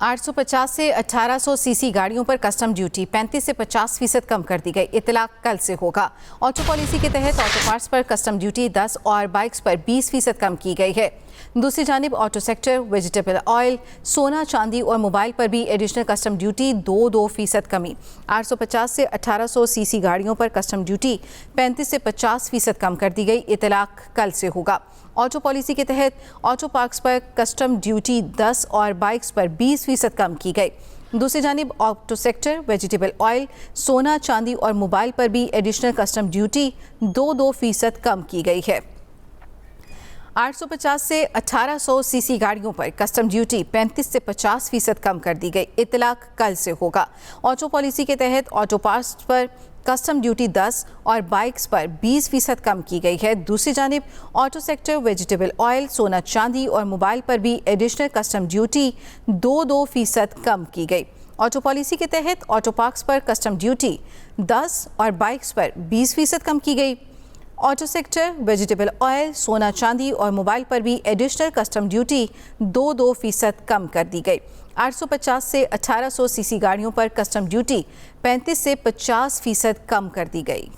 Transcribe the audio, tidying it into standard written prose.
850 से 1800 सीसी गाड़ियों पर कस्टम ड्यूटी 35 से 50% कम कर दी गई। इतला कल से होगा। ऑटो पॉलिसी के तहत ऑटो पार्ट्स पर कस्टम ड्यूटी 10 और बाइक्स पर 20% कम की गई है। दूसरी जानिब ऑटो सेक्टर, वेजिटेबल ऑयल, सोना चांदी और मोबाइल पर भी एडिशनल कस्टम ड्यूटी 2% कमी। 850 से 1800 सीसी गाड़ियों पर कस्टम ड्यूटी 35 से 50% कम कर दी गई। इतलाक कल से होगा। ऑटो पॉलिसी के तहत ऑटो पार्क्स पर कस्टम ड्यूटी 10 और बाइक्स पर 20% कम की गई। दूसरी जानिब ऑटो सेक्टर, वेजिटेबल ऑयल, सोना चांदी और मोबाइल पर भी एडिशनल कस्टम ड्यूटी 2% कम की गई है। 850 से 1800 सीसी गाड़ियों पर कस्टम ड्यूटी 35 से 50% कम कर दी गई। इतलाक कल से होगा। ऑटो पॉलिसी के तहत ऑटो पार्ट्स पर कस्टम ड्यूटी 10 और बाइक्स पर 20% कम की गई है। दूसरी जानिब ऑटो सेक्टर, वेजिटेबल ऑयल, सोना चांदी और मोबाइल पर भी एडिशनल कस्टम ड्यूटी 2% कम की गई। ऑटो पॉलिसी के तहत ऑटो पार्क्स पर कस्टम ड्यूटी 10 और बाइक्स पर 20% कम की गई। ऑटो सेक्टर, वेजिटेबल ऑयल, सोना चांदी और मोबाइल पर भी एडिशनल कस्टम ड्यूटी 2% कम कर दी गई। 850 से 1800 सीसी गाड़ियों पर कस्टम ड्यूटी 35 से 50% कम कर दी गई।